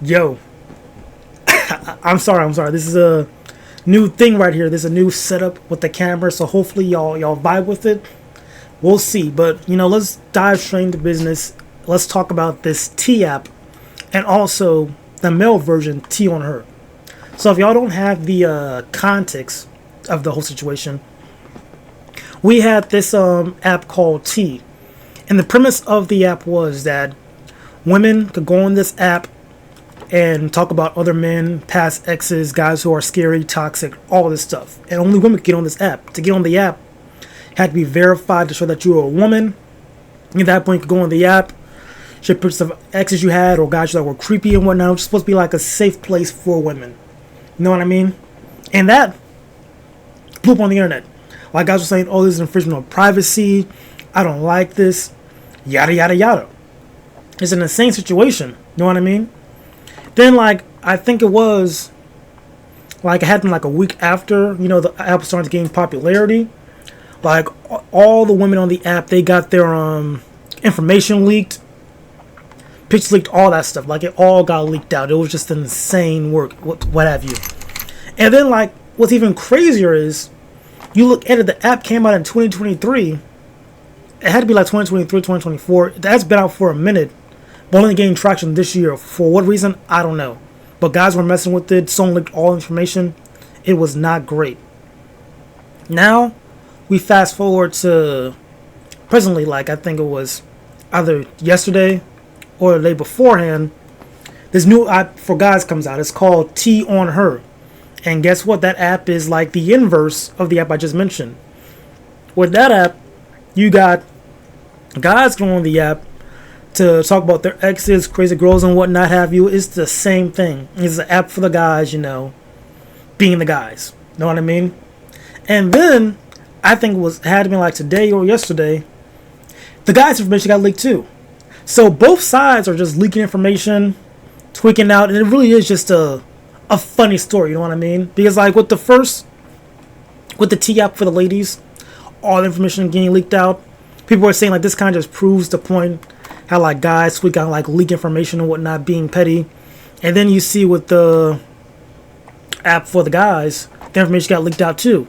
Yo, I'm sorry. This is a new thing right here. This is a new setup with the camera, so hopefully y'all vibe with it. We'll see, but let's dive straight into business. Let's talk about this T app and also the male version T on her. So if y'all don't have the context of the whole situation, we had this app called T, and the premise of the app was that women could go on this app and talk about other men, past exes, guys who are scary, toxic, all this stuff. And only women could get on this app. To get on the app, had to be verified to show that you were a woman. At that point, you could go on the app, show pictures of exes you had or guys that were creepy and whatnot. It was supposed to be like a safe place for women. You know what I mean? And that blew up on the internet. Like guys were saying, oh, this is infringement of privacy. I don't like this. Yada, yada, yada. It's an insane situation. You know what I mean? Then, I think it was, it happened like a week after, the app started to gain popularity. Like, all the women on the app, they got their information leaked, pictures leaked, all that stuff. Like, it all got leaked out. It was just insane work, what have you. And then, what's even crazier is, you look at it, the app came out in 2023. It had to be like 2023, 2024. That's been out for a minute. But only gained traction this year. For what reason? I don't know. But guys were messing with it. Someone leaked all information. It was not great. Now, we fast forward to presently, I think it was either yesterday or the day beforehand. This new app for guys comes out. It's called T on Her. And guess what? That app is like the inverse of the app I just mentioned. With that app, you got guys going on the app to talk about their exes, crazy girls, and whatnot have you. It's the same thing. It's an app for the guys, being the guys. Know what I mean? And then, I think it had to be like today or yesterday, the guys' information got leaked too. So both sides are just leaking information, tweaking out, and it really is just a funny story, you know what I mean? Because with the T app for the ladies, all the information getting leaked out, people are saying this kind of just proves the point how guys tweak out leak information and whatnot, being petty. And then you see with the app for the guys, the information got leaked out too.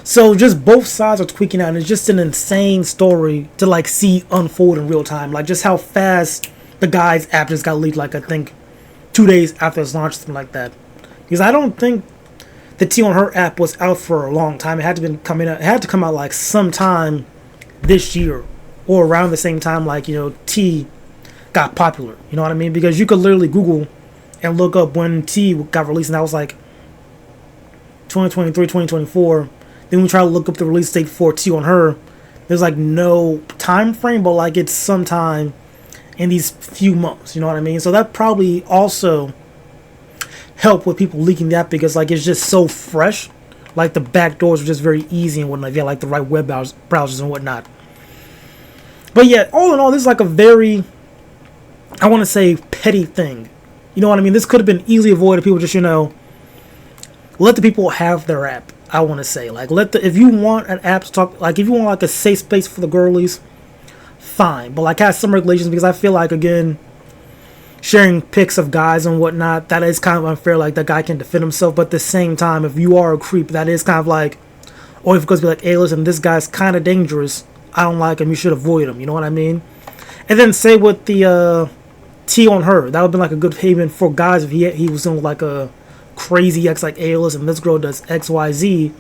So just both sides are tweaking out, and it's just an insane story to see unfold in real time. Just how fast the guys app just got leaked, I think 2 days after its launch, something like that. Because I don't think the T on Her app was out for a long time. It had to come out sometime this year or around the same time T got popular. You know what I mean? Because you could literally Google and look up when T got released, and that was 2023, 2024. Then we try to look up the release date for T on Her. There's no time frame, but it's sometime in these few months. You know what I mean? So that probably also helped with people leaking that, because it's just so fresh. The back doors are just very easy and whatnot. If you had the right web browsers and whatnot. But yeah, all in all, this is a very, I want to say, petty thing. You know what I mean? This could have been easily avoided. People just, let the people have their app. I want to say, if you want an app to talk, if you want a safe space for the girlies, fine. But have some regulations, because I feel again, sharing pics of guys and whatnot, that is kind of unfair. That guy can defend himself, but at the same time, if you are a creep, that is kind of or if it goes to be hey, listen, this guy's kind of dangerous. I don't like him. You should avoid him. You know what I mean? And then say with the T on Her, that would be a good haven for guys if he was doing a crazy ex A-list, and this girl does XYZ.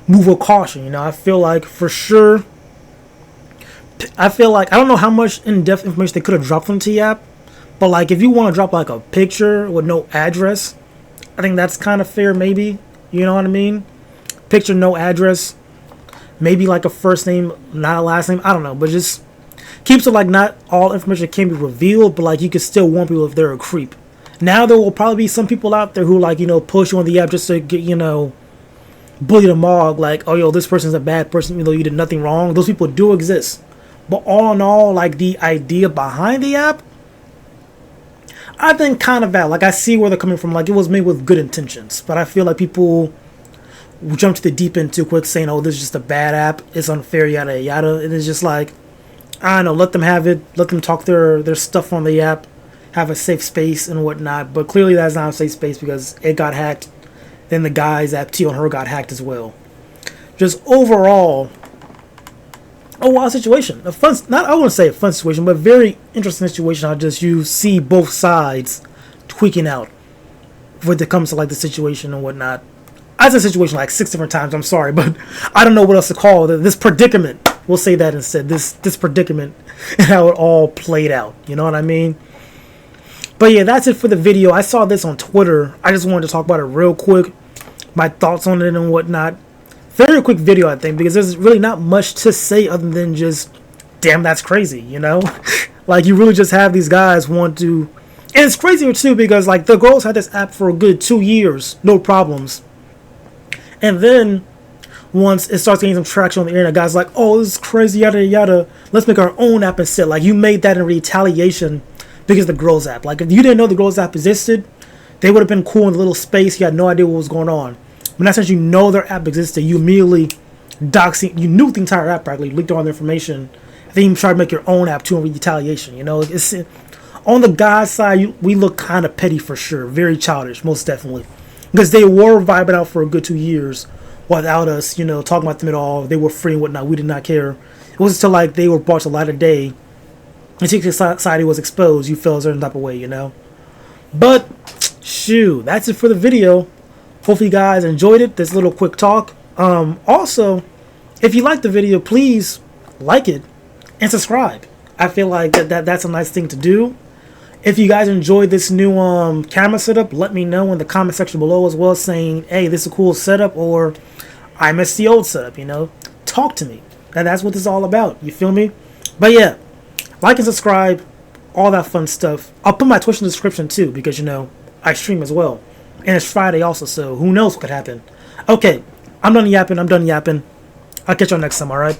Move with caution. I feel for sure. I feel I don't know how much in-depth information they could have dropped from T app, but if you want to drop a picture with no address, I think that's kind of fair. Maybe, you know what I mean? Picture, no address. Maybe a first name, not a last name. I don't know, but just keeps it not all information can be revealed, but you can still warn people if they're a creep. Now there will probably be some people out there who push you on the app just to get bully them all. Oh yo, this person's a bad person, even though you did nothing wrong. Those people do exist. But all in all, the idea behind the app, I think kind of valid. I see where they're coming from. It was made with good intentions, but I feel people jump to the deep end too quick, saying, oh, this is just a bad app, it's unfair, yada yada. And it's just I don't know, let them have it, let them talk their stuff on the app, have a safe space and whatnot, but clearly that's not a safe space because it got hacked. Then the guys at Teal and her got hacked as well. Just overall, a wild situation. A fun, not I wouldn't say a fun situation, but very interesting situation. How just you see both sides tweaking out when it comes to like the situation and whatnot. I said situation like 6 different times. I'm sorry, but I don't know what else to call it. This predicament. We'll say that instead. This predicament and how it all played out. You know what I mean? But yeah, that's it for the video. I saw this on Twitter. I just wanted to talk about it real quick. My thoughts on it and whatnot. Very quick video, I think, because there's really not much to say other than just, damn, that's crazy, you know? Like, you really just have these guys want to... And it's crazier, too, because, like, the girls had this app for a good 2 years. No problems. And then, once it starts getting some traction on the internet, guys like, oh, this is crazy, yada, yada. Let's make our own app instead. Like, you made that in retaliation because of the girls app. Like, if you didn't know the girls app existed, they would have been cool in the little space. You had no idea what was going on. But now since you know their app existed, you immediately doxing, you knew the entire app practically, leaked all the information. Then you try to make your own app too in retaliation. You know, it's on the guy's side, we look kind of petty for sure, very childish, most definitely, because they were vibing out for a good 2 years without us, you know, talking about them at all. They were free and whatnot. We did not care. It wasn't until like they were brought to light of day, and secret society was exposed, you felt a certain type of way, you know. But shoo, that's it for the video. Hopefully you guys enjoyed it, this little quick talk. Also, if you liked the video, please like it and subscribe. I feel like that's a nice thing to do. If you guys enjoyed this new camera setup, let me know in the comment section below as well, saying, hey, this is a cool setup, or I missed the old setup, you know. Talk to me. And that's what this is all about, you feel me? But yeah, like and subscribe, all that fun stuff. I'll put my Twitch in the description too, because, you know, I stream as well. And it's Friday also, so who knows what could happen. Okay, I'm done yapping. I'll catch y'all next time, alright?